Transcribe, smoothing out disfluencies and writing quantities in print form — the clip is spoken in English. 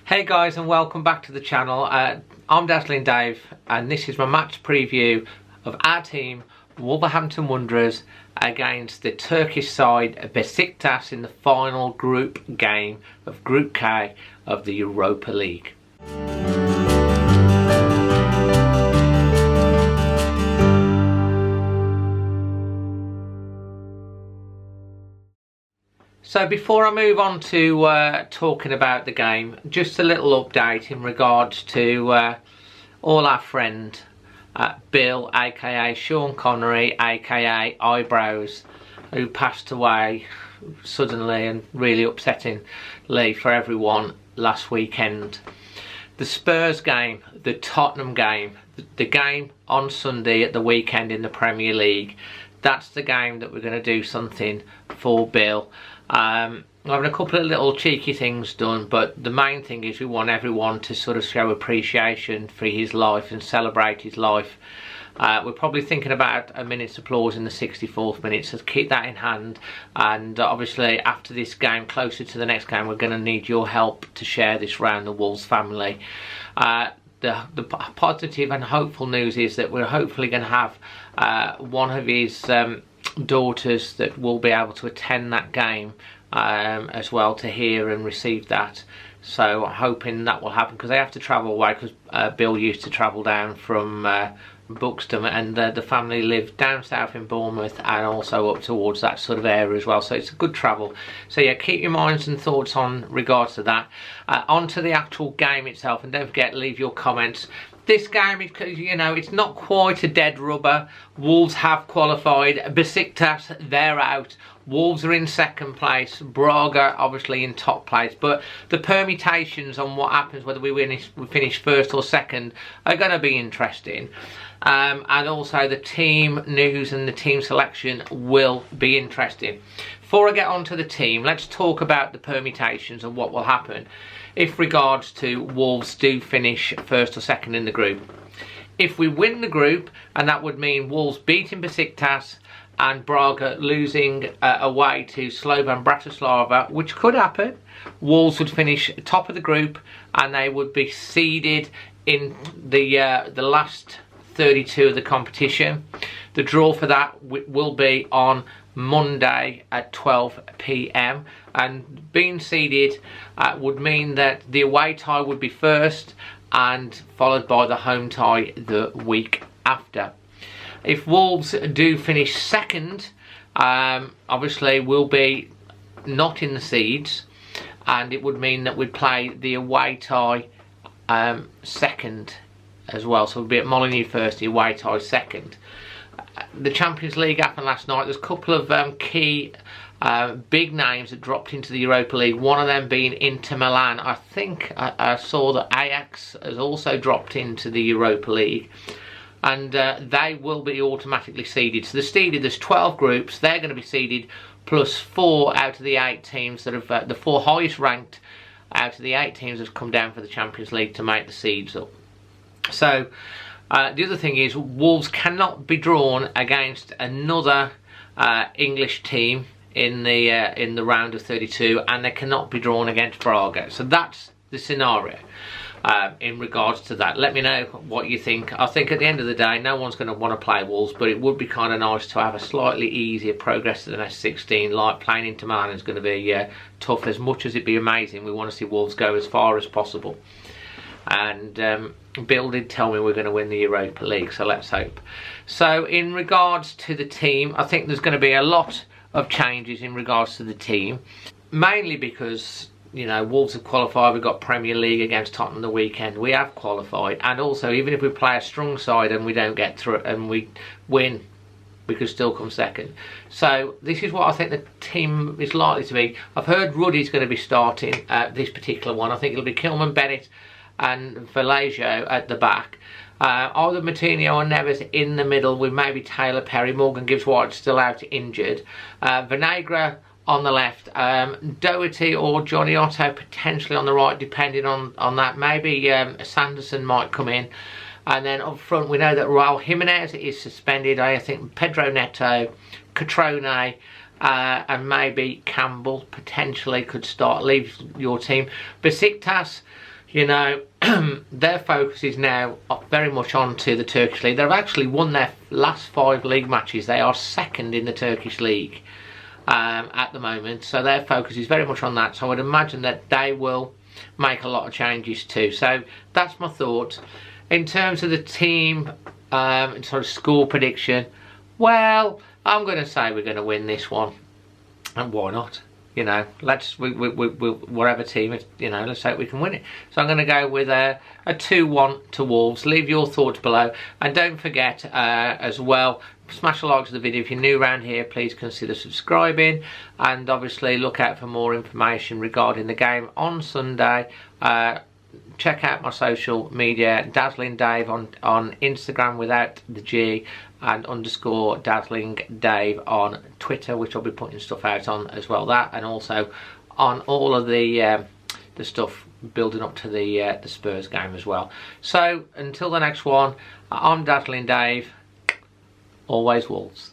Hey guys, and welcome back to the channel. I'm Dazzling Dave, and this is my match preview of our team, Wolverhampton Wanderers, against the Turkish side Besiktas in the final group game of Group K of the Europa League. So before I move on to talking about the game, just a little update in regards to all our friend Bill, aka Sean Connery, aka Eyebrows, who passed away suddenly and really upsettingly for everyone last weekend. The Spurs game, the Tottenham game, the game on Sunday at the weekend in the Premier League, that's the game that we're going to do something for Bill. I'm having a couple of little cheeky things done, but the main thing is we want everyone to sort of show appreciation for his life and celebrate his life. We're probably thinking about a minute's applause in the 64th minute, so keep that in hand. And obviously after this game, closer to the next game, we're going to need your help to share this round the Wolves family. The positive and hopeful news is that we're hopefully going to have one of his daughters that will be able to attend that game as well, to hear and receive that. So I'm hoping that will happen, because they have to travel away, because Bill used to travel down from Buxton, and the family live down south in Bournemouth and also up towards that sort of area as well, so it's a good travel. So yeah, keep your minds and thoughts on regards to that. On to the actual game itself, and don't forget, leave your comments. This game is, you know, it's not quite a dead rubber. Wolves have qualified. Besiktas, they're out. Wolves are in second place. Braga obviously in top place. But the permutations on what happens, whether we finish first or second, are going to be interesting. And also the team news and the team selection will be interesting. Before I get on to the team, let's talk about the permutations and what will happen if regards to Wolves do finish first or second in the group. If we win the group, and that would mean Wolves beating Besiktas and Braga losing away to Slovan Bratislava, which could happen, Wolves would finish top of the group and they would be seeded in the last 32 of the competition. The draw for that will be on Monday at 12 PM, and being seeded would mean that the away tie would be first and followed by the home tie the week after. If Wolves do finish second, obviously we'll be not in the seeds, and it would mean that we'd play the away tie second as well, so we'll be at Molineux first, the away tie second. The Champions League happened last night. There's a couple of key big names that dropped into the Europa League, one of them being Inter Milan. I think I saw that Ajax has also dropped into the Europa League, and they will be automatically seeded. So there's 12 groups. They're going to be seeded plus 4 out of the 8 teams that have the 4 highest ranked out of the 8 teams that have come down for the Champions League to make the seeds up. So the other thing is, Wolves cannot be drawn against another English team in the round of 32, and they cannot be drawn against Braga. So that's the scenario in regards to that. Let me know what you think. I think at the end of the day, no one's going to want to play Wolves, but it would be kind of nice to have a slightly easier progress to the next 16. Like playing Inter Milan is going to be tough. As much as it'd be amazing, we want to see Wolves go as far as possible. And Bill did tell me we're going to win the Europa League, so let's hope. So in regards to the team, I think there's going to be a lot of changes in regards to the team, mainly because, you know, Wolves have qualified. We've got Premier League against Tottenham the weekend. We have qualified, and also even if we play a strong side and we don't get through it and we win, we could still come second. So this is what I think the team is likely to be. I've heard Ruddy's going to be starting this particular one. I think it'll be Kilman, Bennett and Vallejo at the back. Either Martino or Neves in the middle, with maybe Taylor, Perry. Morgan Gibbs White still out injured. Vinegra on the left. Doherty or Johnny Otto potentially on the right, depending on that. Maybe Sanderson might come in. And then up front, we know that Raul Jimenez is suspended. I think Pedro Neto, Catrone, and maybe Campbell potentially could start, leave your team. Besiktas, you know, their focus is now very much on to the Turkish league. They've actually won their last 5 league matches. They are second in the Turkish league at the moment, so their focus is very much on that. So I would imagine that they will make a lot of changes too. So that's my thoughts. In terms of the team, sort of score prediction, well, I'm going to say we're going to win this one, and why not? You know, let's whatever team it, you know, let's hope we can win it. So I'm going to go with a 2-1 to Wolves. Leave your thoughts below, and don't forget as well, smash a like to the video. If you're new around here, please consider subscribing, and obviously look out for more information regarding the game on Sunday. Check out my social media, Dazzling Dave on Instagram without the G, and _ Dazzling Dave on Twitter, which I'll be putting stuff out on as well. That, and also on all of the stuff building up to the Spurs game as well. So until the next one, I'm Dazzling Dave. Always Wolves.